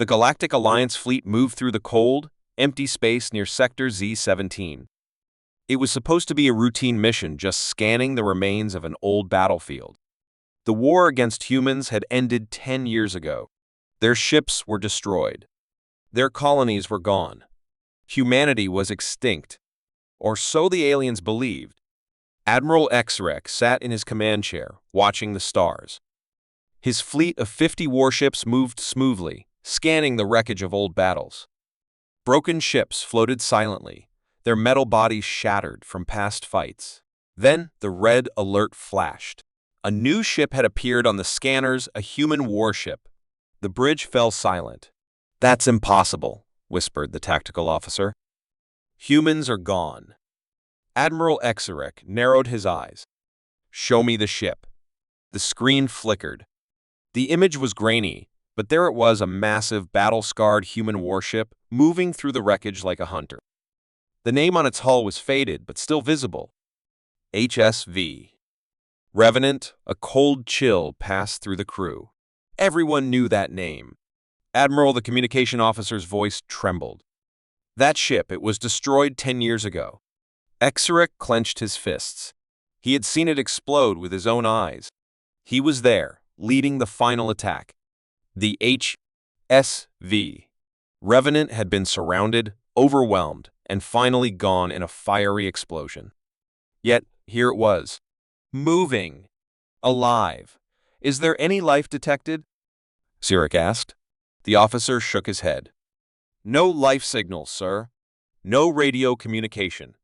The Galactic Alliance fleet moved through the cold, empty space near Sector Z-17. It was supposed to be a routine mission just scanning the remains of an old battlefield. The war against humans had ended 10 years ago. Their ships were destroyed. Their colonies were gone. Humanity was extinct. Or so the aliens believed. Admiral HFY sat in his command chair, watching the stars. His fleet of 50 warships moved smoothly, scanning the wreckage of old battles. Broken ships floated silently, their metal bodies shattered from past fights. Then the red alert flashed. A new ship had appeared on the scanners, a human warship. The bridge fell silent. "That's impossible," whispered the tactical officer. "Humans are gone." Admiral HFY narrowed his eyes. "Show me the ship." The screen flickered. The image was grainy, but there it was, a massive, battle-scarred human warship moving through the wreckage like a hunter. The name on its hull was faded but still visible. HSV. Revenant. A cold chill passed through the crew. Everyone knew that name. Admiral, the communication officer's voice trembled. That ship, it was destroyed 10 years ago. HFY clenched his fists. He had seen it explode with his own eyes. He was there, leading the final attack. The HSV. Revenant had been surrounded, overwhelmed, and finally gone in a fiery explosion. Yet, here it was. Moving. Alive. "Is there any life detected?" Sirik asked. The officer shook his head. "No life signals, sir. No radio communication.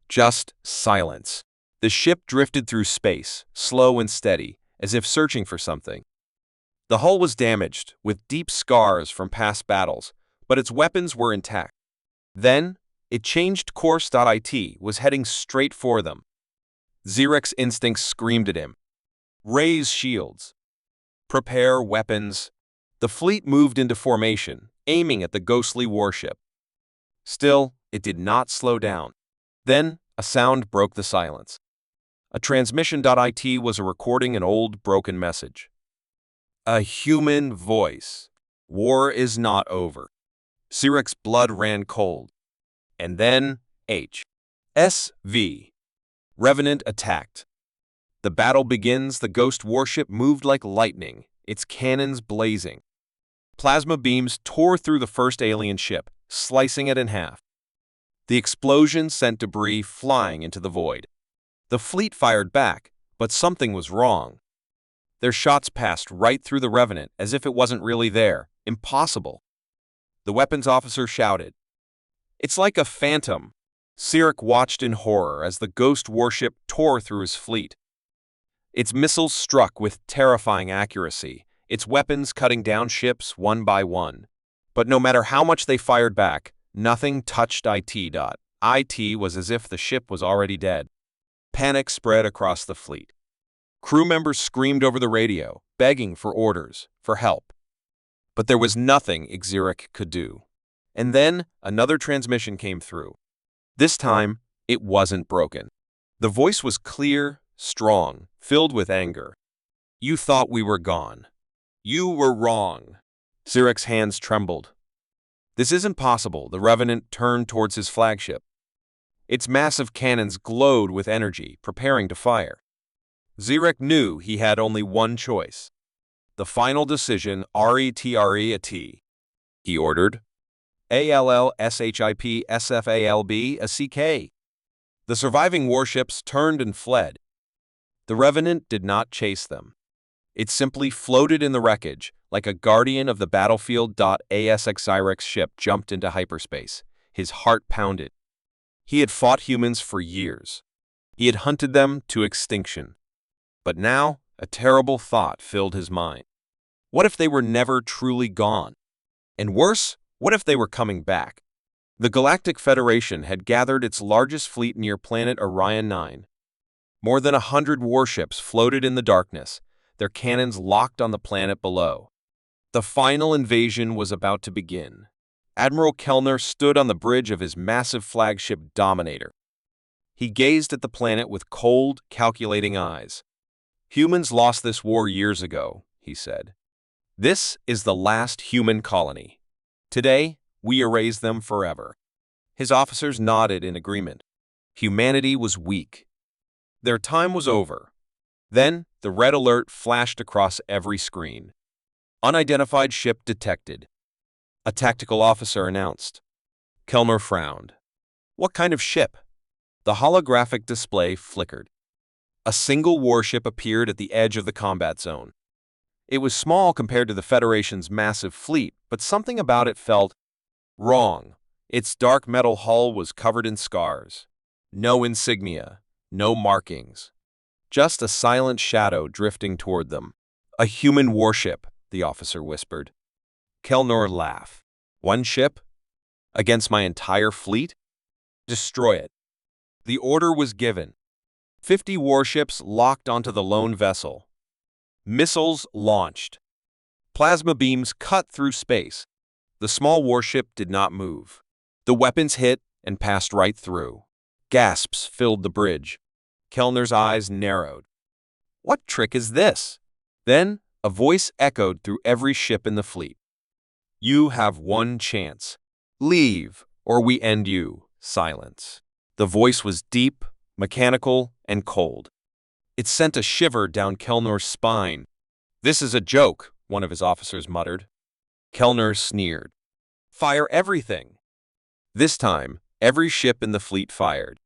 Just silence." The ship drifted through space, slow and steady, as if searching for something. The hull was damaged, with deep scars from past battles, but its weapons were intact. Then, it changed course. It was heading straight for them. Zirik's instincts screamed at him. "Raise shields. Prepare weapons." The fleet moved into formation, aiming at the ghostly warship. Still, it did not slow down. Then, a sound broke the silence. A transmission. It was a recording an old, broken message. A human voice. "War is not over." Sirik's blood ran cold. And then, HSV. Revenant attacked. The battle begins. The ghost warship moved like lightning, its cannons blazing. Plasma beams tore through the first alien ship, slicing it in half. The explosion sent debris flying into the void. The fleet fired back, but something was wrong. Their shots passed right through the Revenant as if it wasn't really there. Impossible. The weapons officer shouted. "It's like a phantom." Sirik watched in horror as the ghost warship tore through his fleet. Its missiles struck with terrifying accuracy, its weapons cutting down ships one by one. But no matter how much they fired back, nothing touched it. It was as if the ship was already dead. Panic spread across the fleet. Crew members screamed over the radio, begging for orders, for help. But there was nothing HFY could do. And then another transmission came through. This time, it wasn't broken. The voice was clear, strong, filled with anger. "You thought we were gone. You were wrong." Sirik's hands trembled. "This isn't possible." The Revenant turned towards his flagship. Its massive cannons glowed with energy, preparing to fire. Sirik knew he had only one choice. The final decision, RETREAT. He ordered. ALLSHIP The surviving warships turned and fled. The Revenant did not chase them. It simply floated in the wreckage, like a guardian of the battlefield. Sirik's ship jumped into hyperspace. His heart pounded. He had fought humans for years. He had hunted them to extinction. But now, a terrible thought filled his mind. What if they were never truly gone? And worse, what if they were coming back? The Galactic Federation had gathered its largest fleet near planet Orion 9. More than 100 warships floated in the darkness, their cannons locked on the planet below. The final invasion was about to begin. Admiral Kellner stood on the bridge of his massive flagship Dominator. He gazed at the planet with cold, calculating eyes. "Humans lost this war years ago," he said. "This is the last human colony. Today, we erase them forever." His officers nodded in agreement. Humanity was weak. Their time was over. Then, the red alert flashed across every screen. "Unidentified ship detected," a tactical officer announced. Kellner frowned. "What kind of ship?" The holographic display flickered. A single warship appeared at the edge of the combat zone. It was small compared to the Federation's massive fleet, but something about it felt wrong. Its dark metal hull was covered in scars. No insignia, no markings. Just a silent shadow drifting toward them. "A human warship," the officer whispered. Kellner laughed. "One ship? Against my entire fleet? Destroy it." The order was given. 50 warships locked onto the lone vessel. Missiles launched. Plasma beams cut through space. The small warship did not move. The weapons hit and passed right through. Gasps filled the bridge. Kellner's eyes narrowed. "What trick is this?" Then a voice echoed through every ship in the fleet. "You have one chance. Leave, or we end you." Silence. The voice was deep, mechanical, and cold. It sent a shiver down Kellner's spine. "This is a joke," one of his officers muttered. Kellner sneered. "Fire everything." This time, every ship in the fleet fired.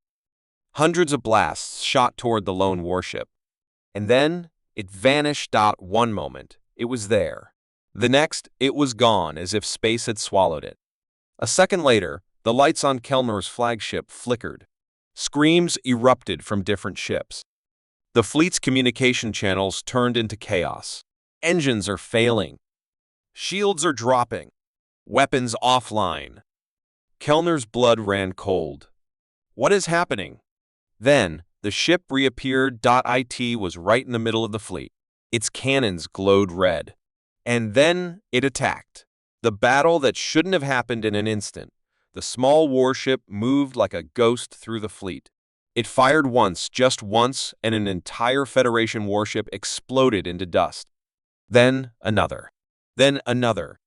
Hundreds of blasts shot toward the lone warship. And then, it vanished. One moment, it was there. The next, it was gone, as if space had swallowed it. A second later, the lights on Kellner's flagship flickered. Screams erupted from different ships. The fleet's communication channels turned into chaos. Engines are failing. Shields are dropping. Weapons offline. Kellner's blood ran cold. What is happening? Then, the ship reappeared. It was right in the middle of the fleet. Its cannons glowed red. And then it attacked. The battle that shouldn't have happened in an instant. The small warship moved like a ghost through the fleet. It fired once, just once, and an entire Federation warship exploded into dust. Then another. Then another.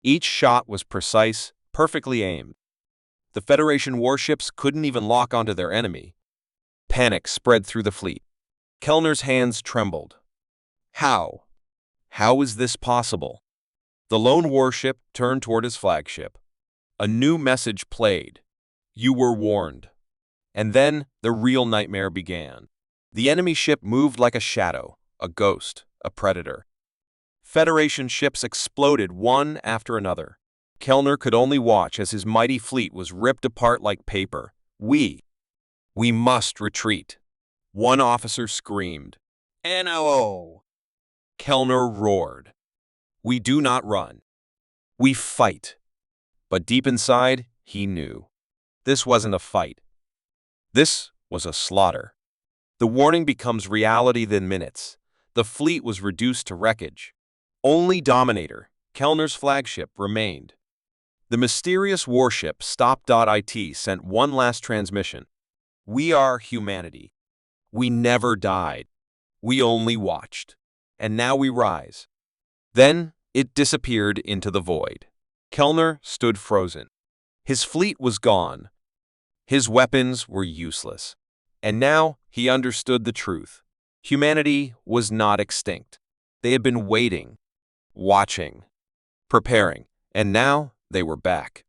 Each shot was precise, perfectly aimed. The Federation warships couldn't even lock onto their enemy. Panic spread through the fleet. Kellner's hands trembled. How? How is this possible? The lone warship turned toward his flagship. A new message played. You were warned. And then the real nightmare began. The enemy ship moved like a shadow, a ghost, a predator. Federation ships exploded one after another. Kellner could only watch as his mighty fleet was ripped apart like paper. We must retreat. One officer screamed. No! Kellner roared. We do not run. We fight. But deep inside, he knew. This wasn't a fight. This was a slaughter. The warning becomes reality within minutes. The fleet was reduced to wreckage. Only Dominator, Kellner's flagship, remained. The mysterious warship Stop.it sent one last transmission. We are humanity. We never died. We only watched. And now we rise. Then it disappeared into the void. Kellner stood frozen. His fleet was gone. His weapons were useless. And now he understood the truth. Humanity was not extinct. They had been waiting, watching, preparing, and now they were back.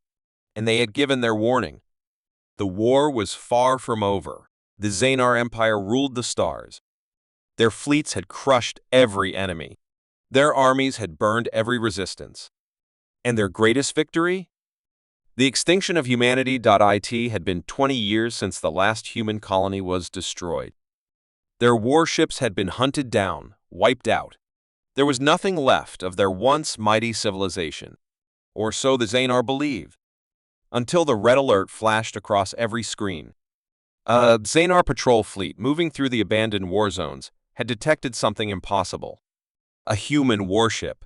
And they had given their warning. The war was far from over. The Xenar Empire ruled the stars. Their fleets had crushed every enemy. Their armies had burned every resistance. And their greatest victory? The extinction of humanity.it had been 20 years since the last human colony was destroyed. Their warships had been hunted down, wiped out. There was nothing left of their once mighty civilization. Or so the Xenar believed. Until the red alert flashed across every screen. A Xenar patrol fleet moving through the abandoned war zones had detected something impossible. A human warship.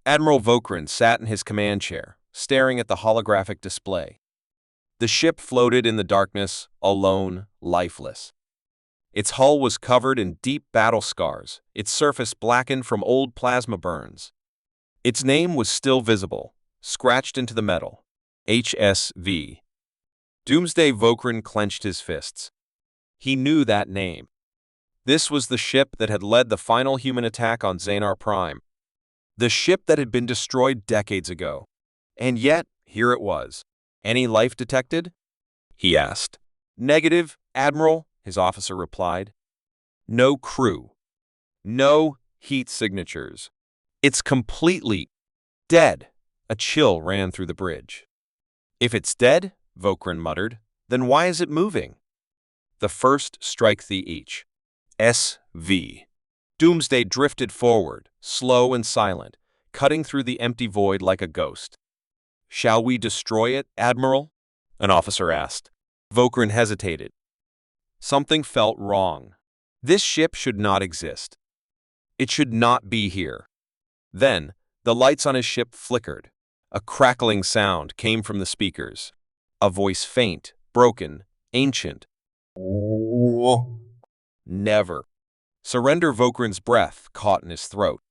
Admiral Vokran sat in his command chair, staring at the holographic display. The ship floated in the darkness, alone, lifeless. Its hull was covered in deep battle scars, its surface blackened from old plasma burns. Its name was still visible, scratched into the metal. HSV. Doomsday Vokran clenched his fists. He knew that name. This was the ship that had led the final human attack on Xanar Prime. The ship that had been destroyed decades ago. And yet, here it was. Any life detected? He asked. Negative, Admiral, his officer replied. No crew. No heat signatures. It's completely dead. A chill ran through the bridge. If it's dead, Vokran muttered, then why is it moving? The first strike thee each. SV. Doomsday drifted forward, slow and silent, cutting through the empty void like a ghost. Shall we destroy it, Admiral? An officer asked. Vokran hesitated. Something felt wrong. This ship should not exist. It should not be here. Then, the lights on his ship flickered. A crackling sound came from the speakers. A voice faint, broken, ancient. Never. Surrender. Vokran's breath caught in his throat.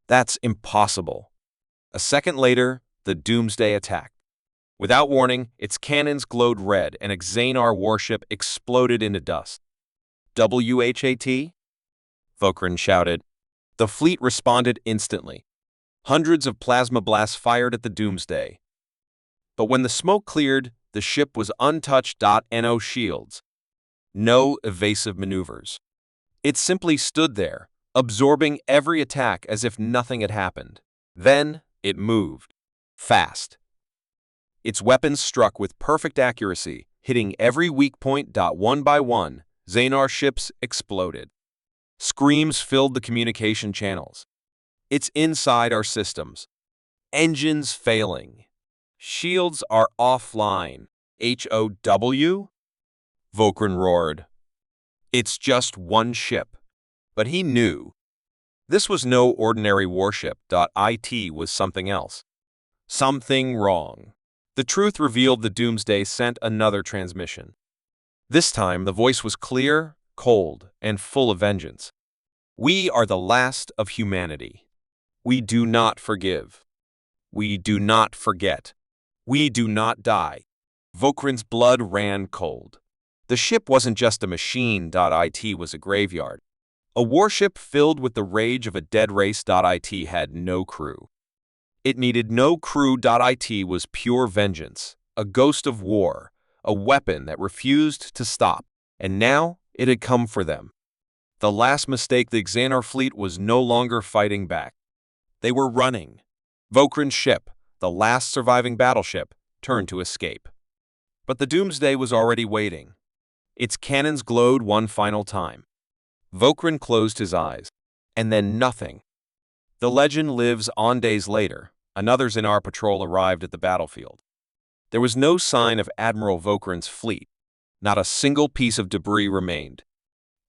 That's impossible. A second later, the Doomsday attacked. Without warning, its cannons glowed red and a Xanar warship exploded into dust. WHAT? Vokran shouted. The fleet responded instantly. Hundreds of plasma blasts fired at the Doomsday. But when the smoke cleared, the ship was untouched. No shields. No evasive maneuvers. It simply stood there, absorbing every attack as if nothing had happened. Then, it moved. Fast. Its weapons struck with perfect accuracy, hitting every weak point. One by one, Xanar ships exploded. Screams filled the communication channels. It's inside our systems. Engines failing. Shields are offline. HOW? Vokran roared. It's just one ship. But he knew. This was no ordinary warship. It was something else. Something wrong. The truth revealed. The Doomsday sent another transmission. This time, the voice was clear, cold, and full of vengeance. We are the last of humanity. We do not forgive. We do not forget. We do not die. Vokran's blood ran cold. The ship wasn't just a machine. It was a graveyard. A warship filled with the rage of a dead race. It had no crew. It needed no crew. It was pure vengeance, a ghost of war, a weapon that refused to stop. And now it had come for them. The last mistake. The Xanar fleet was no longer fighting back. They were running. Vokran's ship, the last surviving battleship, turned to escape. But the Doomsday was already waiting. Its cannons glowed one final time. Vokran closed his eyes. And then nothing. The legend lives on. Days later, another Xanar patrol arrived at the battlefield. There was no sign of Admiral Vokran's fleet. Not a single piece of debris remained.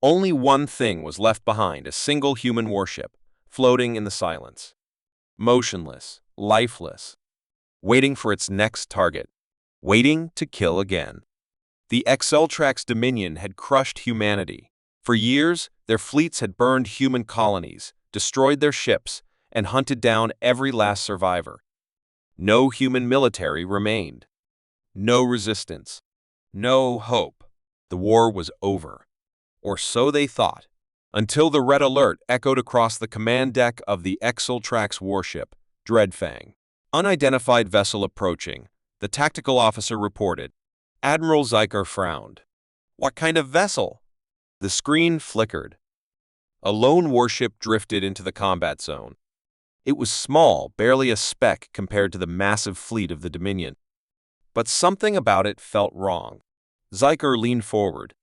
Only one thing was left behind, a single human warship, floating in the silence. Motionless, lifeless, waiting for its next target, waiting to kill again. The Exceltrax Dominion had crushed humanity. For years, their fleets had burned human colonies, destroyed their ships, and hunted down every last survivor. No human military remained. No resistance. No hope. The war was over. Or so they thought. Until the red alert echoed across the command deck of the Exceltrax warship, Dreadfang. Unidentified vessel approaching, the tactical officer reported. Admiral Xikar frowned. What kind of vessel? The screen flickered. A lone warship drifted into the combat zone. It was small, barely a speck compared to the massive fleet of the Dominion. But something about it felt wrong. Xikar leaned forward.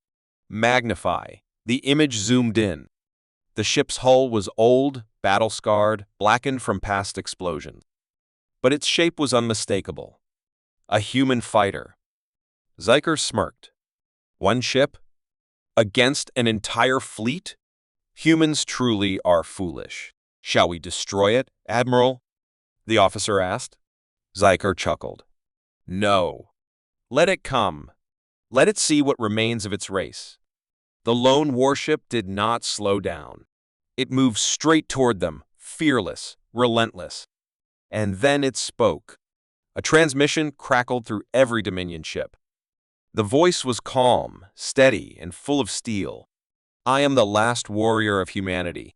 Magnify. The image zoomed in. The ship's hull was old, battle-scarred, blackened from past explosions. But its shape was unmistakable. A human fighter. Xikar smirked. One ship? Against an entire fleet? Humans truly are foolish. Shall we destroy it, Admiral? The officer asked. Xikar chuckled. No. Let it come. Let it see what remains of its race. The lone warship did not slow down. It moved straight toward them, fearless, relentless. And then it spoke. A transmission crackled through every Dominion ship. The voice was calm, steady, and full of steel. I am the last warrior of humanity.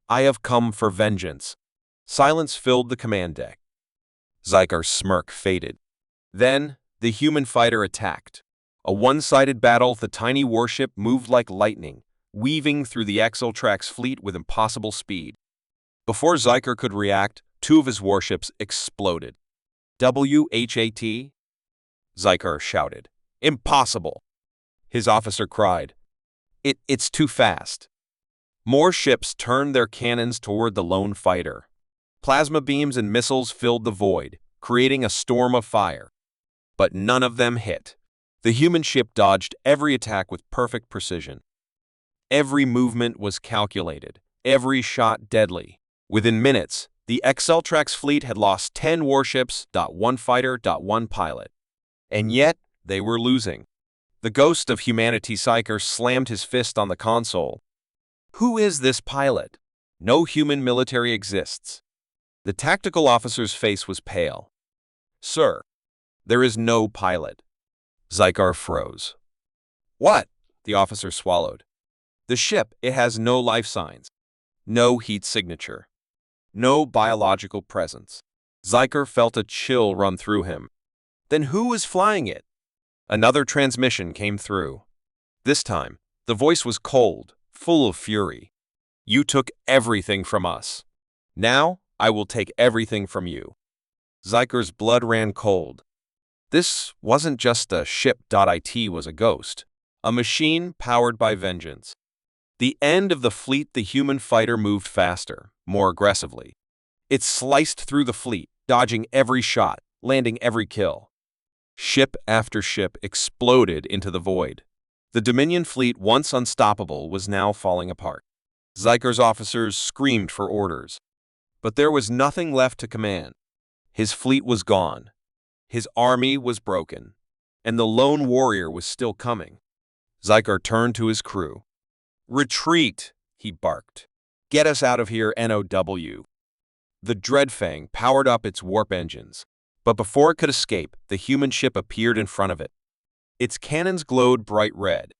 I have come for vengeance. Silence filled the command deck. Zykar's smirk faded. Then, the human fighter attacked. A one-sided battle, the tiny warship moved like lightning, weaving through the Exeltrax fleet with impossible speed. Before Zykar could react, two of his warships exploded. WHAT? Zykar shouted. Impossible! His officer cried. It's too fast. More ships turned their cannons toward the lone fighter. Plasma beams and missiles filled the void, creating a storm of fire. But none of them hit. The human ship dodged every attack with perfect precision. Every movement was calculated, every shot deadly. Within minutes, the Exeltrax fleet had lost 10 warships, 1 fighter, 1 pilot. And yet, they were losing. The ghost of humanity Zycar slammed his fist on the console. Who is this pilot? No human military exists. The tactical officer's face was pale. Sir, there is no pilot. Zycar froze. What? The officer swallowed. The ship, it has no life signs. No heat signature. No biological presence. Zycar felt a chill run through him. Then who is flying it? Another transmission came through. This time, the voice was cold, full of fury. You took everything from us. Now, I will take everything from you. Zykar's blood ran cold. This wasn't just a ship. It was a ghost. A machine powered by vengeance. The end of the fleet, the human fighter moved faster, more aggressively. It sliced through the fleet, dodging every shot, landing every kill. Ship after ship exploded into the void. The Dominion fleet, once unstoppable, was now falling apart. Zykar's officers screamed for orders. But there was nothing left to command. His fleet was gone. His army was broken. And the lone warrior was still coming. Zycar turned to his crew. Retreat, he barked. Get us out of here, NOW. The Dreadfang powered up its warp engines. But before it could escape, the human ship appeared in front of it. Its cannons glowed bright red.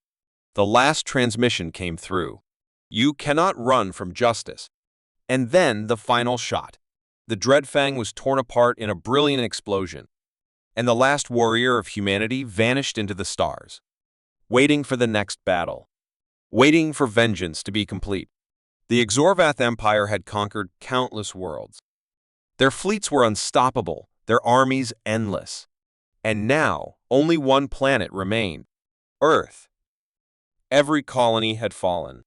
The last transmission came through. You cannot run from justice. And then the final shot. The Dreadfang was torn apart in a brilliant explosion. And the last warrior of humanity vanished into the stars. Waiting for the next battle. Waiting for vengeance to be complete. The Exorvath Empire had conquered countless worlds. Their fleets were unstoppable, their armies endless. And now, only one planet remained. Earth. Every colony had fallen.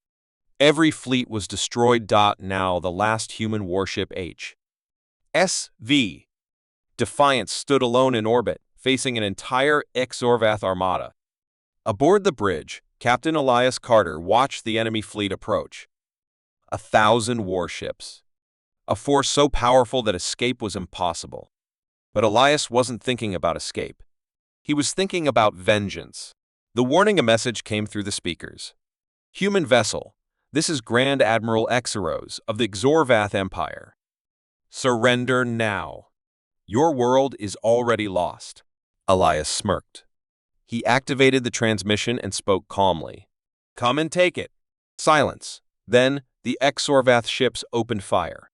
Every fleet was destroyed. Now the last human warship HFY Defiance stood alone in orbit, facing an entire Exorvath armada. Aboard the bridge, Captain Elias Carter watched the enemy fleet approach. 1,000 warships. A force so powerful that escape was impossible. But Elias wasn't thinking about escape. He was thinking about vengeance. The warning message came through the speakers. Human vessel, this is Grand Admiral Exeros of the Exorvath Empire. Surrender now. Your world is already lost. Elias smirked. He activated the transmission and spoke calmly. Come and take it. Silence. Then, the Exorvath ships opened fire.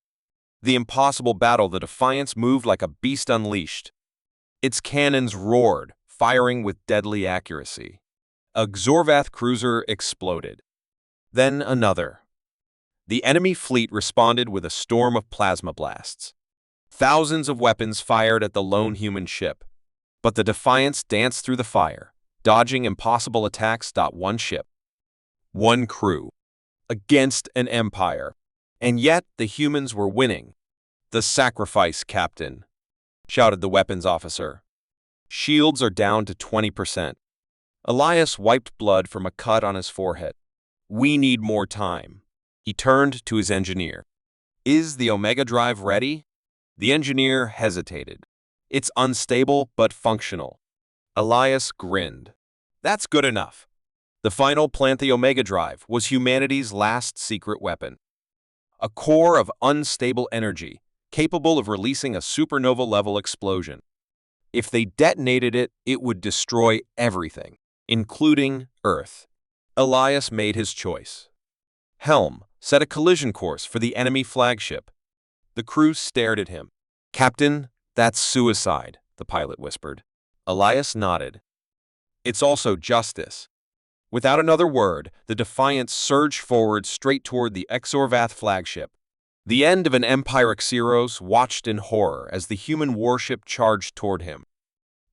The impossible battle, the Defiance moved like a beast unleashed. Its cannons roared, firing with deadly accuracy. A Exorvath cruiser exploded. Then another. The enemy fleet responded with a storm of plasma blasts. Thousands of weapons fired at the lone human ship. But the Defiance danced through the fire, dodging impossible attacks. One ship. One crew. Against an empire. And yet the humans were winning. The sacrifice, Captain, shouted the weapons officer. Shields are down to 20%. Elias wiped blood from a cut on his forehead. We need more time. He turned to his engineer. Is the Omega Drive ready? The engineer hesitated. It's unstable but functional. Elias grinned. That's good enough. The final plant, the Omega Drive, was humanity's last secret weapon. A core of unstable energy, capable of releasing a supernova-level explosion. If they detonated it, it would destroy everything, including Earth. Elias made his choice. Helm set a collision course for the enemy flagship. The crew stared at him. "Captain, that's suicide," the pilot whispered. Elias nodded. "It's also justice." Without another word, the Defiant surged forward straight toward the Exorvath flagship. The end of an Empire Xeros watched in horror as the human warship charged toward him.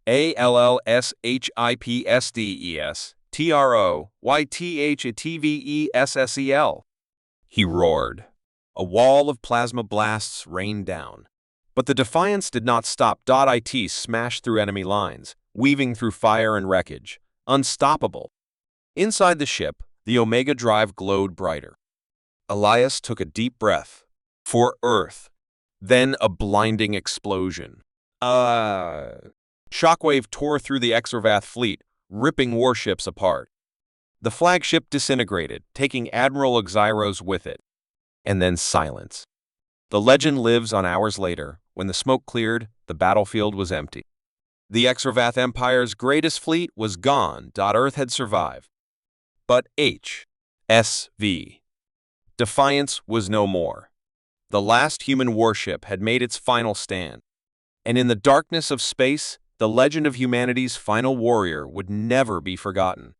"ALLSHIPSDES, TROYTHATVESSEL," he roared. A wall of plasma blasts rained down. But the Defiance did not stop. IT smashed through enemy lines, weaving through fire and wreckage, unstoppable. Inside the ship, the Omega drive glowed brighter. Elias took a deep breath. For Earth. Then a blinding explosion. Shockwave tore through the Exorvath fleet, ripping warships apart. The flagship disintegrated, taking Admiral Xyros with it. And then silence. The legend lives on hours later. When the smoke cleared, the battlefield was empty. The Exorvath Empire's greatest fleet was gone. Earth had survived. But HSV Defiance was no more. The last human warship had made its final stand. And in the darkness of space, the legend of humanity's final warrior would never be forgotten.